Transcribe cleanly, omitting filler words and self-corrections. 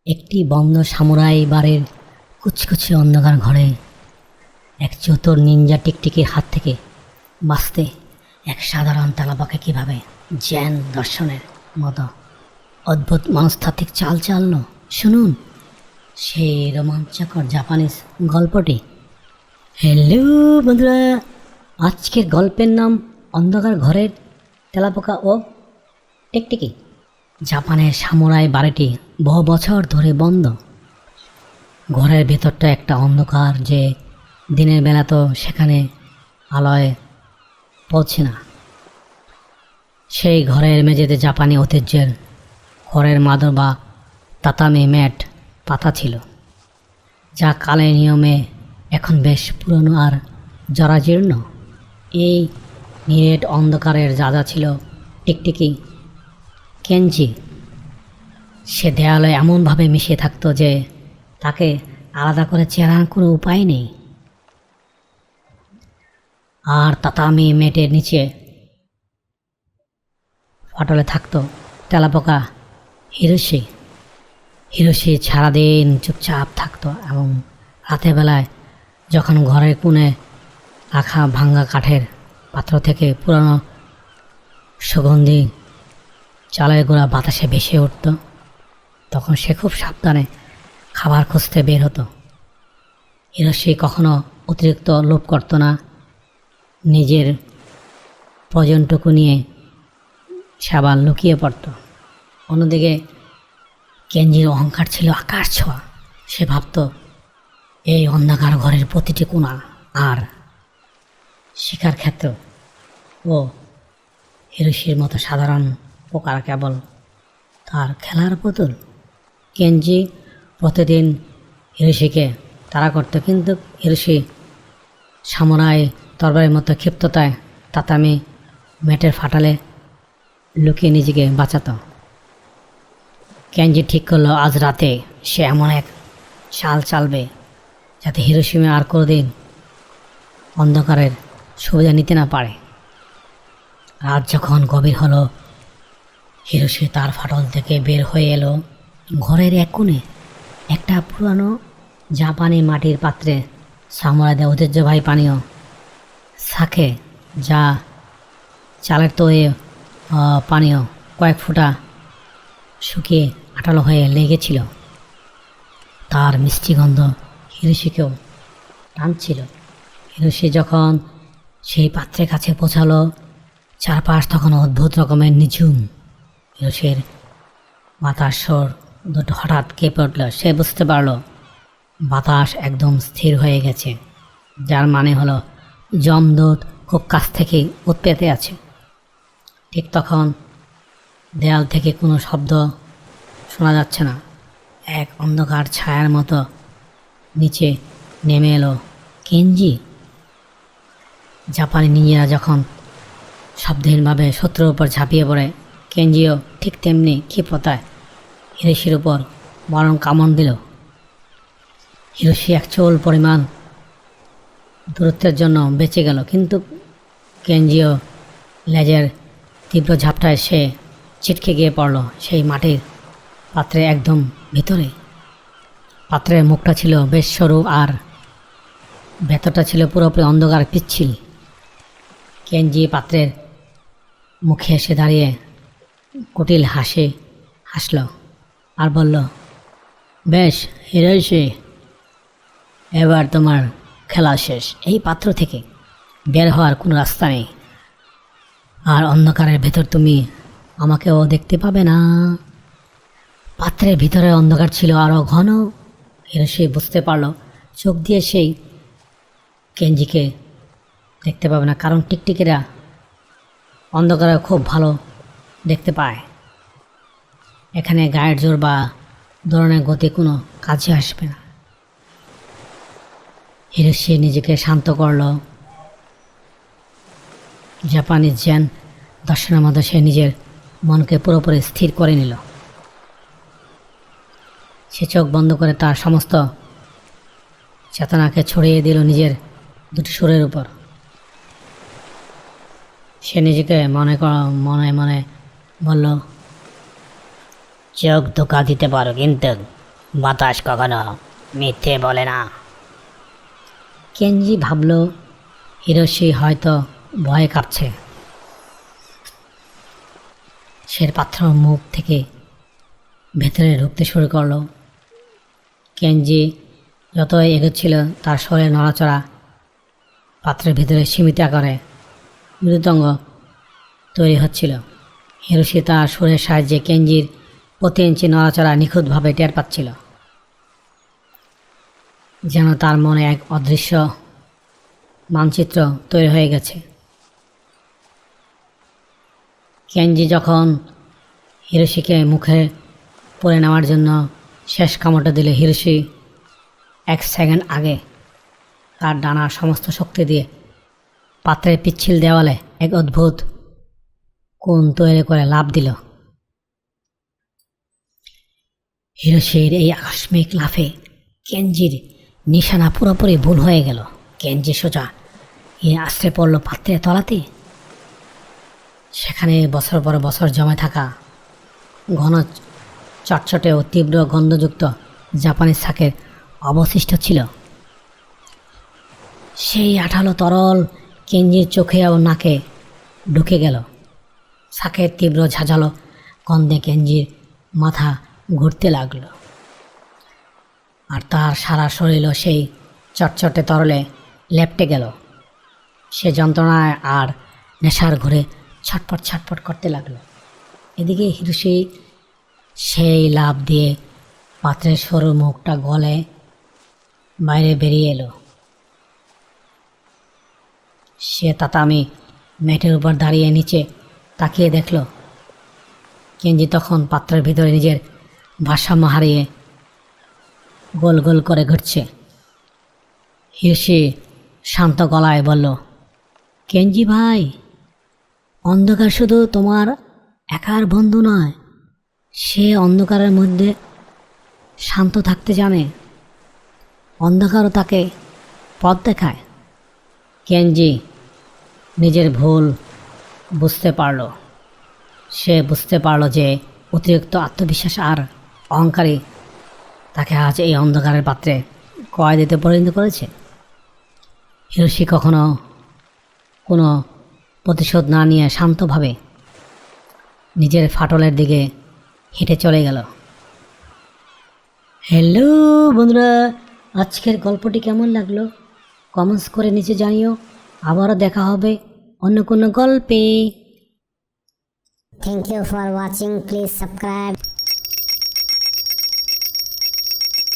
একটি বন্ধ সামুরাই বারের কুচকুচে অন্ধকার ঘরে এক চতুর নিনজা টিকটিকির হাত থেকে বাঁচতে এক সাধারণ তেলাপোকা কীভাবে জ্ঞান দর্শনের মতো অদ্ভুত মনস্তাত্ত্বিক চাল চাললো শুনুন সেই রোমাঞ্চকর জাপানিজ গল্পটি। হ্যালো বন্ধুরা, আজকের গল্পের নাম অন্ধকার ঘরের তেলাপোকা ও টিকটিকি। জাপানের সামুরাই বাড়িটি বহু বছর ধরে বন্ধ। ঘরের ভেতরটা একটা অন্ধকার যে দিনের বেলা তো সেখানে আলোয় পৌঁছে না। সেই ঘরের মেঝেতে জাপানি ঐতিহ্যের খড়ের মাদুর বা তাতামি ম্যাট পাতা ছিল, যা কালের নিয়মে এখন বেশ পুরনো আর জরাজীর্ণ। এই নিরেট অন্ধকারের যা ছিল টিকটিকি কেঞ্জি। সে দেয়ালে এমনভাবে মিশে থাকতো যে তাকে আলাদা করে চেনার কোনো উপায় নেই। আর তাতামি মেটের নিচে ফাটলে থাকতো তেলাপোকা হিরোশি। হিরোশি সারাদিন চুপচাপ থাকতো এবং রাতের বেলায় যখন ঘরের কোণে রাখা ভাঙ্গা কাঠের পাত্র থেকে পুরানো সুগন্ধি চালের গুঁড়া বাতাসে ভেসে উঠত, তখন সে খুব সাবধানে খাবার খুঁজতে বের হতো। হিরোশি কখনো অতিরিক্ত লোভ করত না। নিজের প্রয়োজনটুকু নিয়ে সে আবার লুকিয়ে পড়ত। অন্যদিকে কেঞ্জির অহংকার ছিল আকাশ ছোঁয়া। সে ভাবত এই অন্ধকার ঘরের প্রতিটি কোণা আর শিকার ক্ষেত্র ও হিরোশির মতো সাধারণ পোকারা কেবল তার খেলার পুতুল। কেঞ্জি প্রতিদিন হিরোশিকে তাড়া করত, কিন্তু হিরোশি সামুরাই তরবারির মতো ক্ষিপ্ততায় তাতামি ম্যাটের ফাটালে লুকিয়ে নিজেকে বাঁচাত। কেঞ্জি ঠিক করলো আজ রাতে সে এমন এক চাল চালবে যাতে হিরোশিমা আর কোনোদিন অন্ধকারের সুবিধা নিতে না পারে। রাত যখন গভীর হলো, হিরোশি তার ফাটল থেকে বের হয়ে এলো। ঘরের এক কোণে একটা পুরানো জাপানি মাটির পাত্রে সামুরাইদের ঐতিহ্যবাহী পানীয় সাকে, যা চালের তৈরি পানীয়, কয়েক ফোঁটা শুকিয়ে আঠালো হয়ে লেগেছিল। তার মিষ্টি গন্ধ হিরোশিকেও টানছিল। হিরোশি যখন সেই পাত্রের কাছে পৌঁছালো, চারপাশ তখন অদ্ভুত রকমের নিঝুম। হিরোশির মাথার স্বর দুটো হঠাৎ কেঁপে উঠল। সে বুঝতে পারল বাতাস একদম স্থির হয়ে গেছে, যার মানে হলো যমদূত খুব কাছ থেকেই উৎপেতে আছে। ঠিক তখন দেয়াল থেকে কোনো শব্দ শোনা যাচ্ছে না। এক অন্ধকার ছায়ার মতো নিচে নেমে এলো কেঞ্জি। জাপানি নিঞ্জারা যখন শব্দহীনভাবে শত্রুর উপর ঝাঁপিয়ে পড়ে, কেঞ্জিও ঠিক তেমনি ক্ষিপ্রতায় হিরোশির উপর মরণ কামড় দিল। হিরোশি এক চুল পরিমাণ দূরত্বের জন্য বেঁচে গেল, কিন্তু কেঞ্জিও লেজের তীব্র ঝাপটায় সে ছিটকে গিয়ে পড়ল সেই মাটির পাত্রে একদম ভিতরে। পাত্রের মুখটা ছিল বেশ সরু আর ভেতরটা ছিল পুরোপুরি অন্ধকার পিচ্ছিল। কেঞ্জি পাত্রের মুখে এসে দাঁড়িয়ে কুটিল হাসল আর বলল, বেশ হিরোশি, এবার তোমার খেলা শেষ। এই পাত্র থেকে বের হওয়ার কোনো রাস্তা নেই, আর অন্ধকারের ভেতর তুমি আমাকেও দেখতে পাবে না। পাত্রের ভিতরে অন্ধকার ছিল আরও ঘন। হিরোশি বুঝতে পারল চোখ দিয়ে সেই কেঞ্জিকে দেখতে পাবে না, কারণ টিকটিকিরা অন্ধকারে খুব ভালো দেখতে পায়। এখানে গায়ের জোর বা ধরনের গতি কোনো কাজে আসবে না। হিরোশি নিজেকে শান্ত করল। জাপানি জ্ঞান দর্শনের মধ্যে সে নিজের মনকে পুরোপুরি স্থির করে নিল। সে চোখ বন্ধ করে তার সমস্ত চেতনাকে ছড়িয়ে দিল নিজের দুটি সুরের উপর। সে নিজেকে মনে মনে বলল, চোখ ধোকা দিতে পারো, কিন্তু বাতাস কখনো মিথ্যে বলে না। কেনজি ভাবল হিরোশি হয়তো ভয়ে কাঁপছে। সে পাথর মুখ থেকে ভেতরে ঢুকতে শুরু করলো। কেনজি যত এগোচ্ছিল তার শরীরে নড়াচড়া পাত্রের ভিতরে সীমিত আকারে মৃদুতঙ্গ তৈরি হচ্ছিল। হিরোশি তার সুরের সাহায্যে কেনজির প্রতি ইঞ্চি নড়াচড়া নিখুঁতভাবে টের পাচ্ছিল, যেন তার মনে এক অদৃশ্য মানচিত্র তৈরি হয়ে গেছে। কেনজি যখন হিরোশিকে মুখে পরে নেওয়ার জন্য শেষ কামড়টা দিলে, হিরোশি 1 সেকেন্ড আগে তার ডানার সমস্ত শক্তি দিয়ে পাত্রের পিচ্ছিল দেওয়ালে এক অদ্ভুত কোণ তৈরি করে লাফ দিল। হিরোশির এই আকস্মিক লাফে কেনজির নিশানা পুরোপুরি ভুল হয়ে গেল। কেনজি সোজা আশ্রে পড়ল পাত্রের তলাতে। সেখানে বছর পর বছর জমে থাকা ঘন চটচটে ও তীব্র গন্ধযুক্ত জাপানি শাকের অবশিষ্ট ছিল। সেই আঠালো তরল কেনজির চোখে ও নাকে ঢুকে গেল। শাকের তীব্র ঝাঁঝালো গন্ধে কেনজির মাথা ঘুরতে লাগলো, আর তার সারা শরীরও সেই চটচটে তরলে লেপ্টে গেল। সে যন্ত্রণায় আর নেশার ঘুরে ছটপট ছটপট করতে লাগলো। এদিকে হিরোশি সেই লাফ দিয়ে পাত্রের সরু মুখটা গলে বাইরে বেরিয়ে এলো। সে তাতামি ম্যাটের উপর দাঁড়িয়ে নিচে তাকিয়ে দেখল কেনজি তখন পাত্রের ভিতরে নিজের ভারসাম্য হারিয়ে গোল গোল করে ঘুরছে। হিরোশি শান্ত গলায় বলল, কেনজি ভাই, অন্ধকার শুধু তোমার একার বন্ধু নয়, সে অন্ধকারের মধ্যে শান্ত থাকতে জানে। অন্ধকারও তাকে পথ দেখায়। কেনজি নিজের ভুল বুঝতে পারল। সে বুঝতে পারল যে অতিরিক্ত আত্মবিশ্বাস আর অহংকারী তাকে আজ এই অন্ধকারের পাত্রে কয়েদিতে পরিণত করেছে। হিরোশি কখনো কোনো প্রতিশোধ না নিয়ে শান্তভাবে নিজের ফাটলের দিকে হেঁটে চলে গেল। হ্যালো বন্ধুরা, আজকের গল্পটি কেমন লাগলো কমেন্টস করে নিচে জানিও। আবারও দেখা হবে অন্য কোনো গল্পে। Thank you for watching. Please subscribe.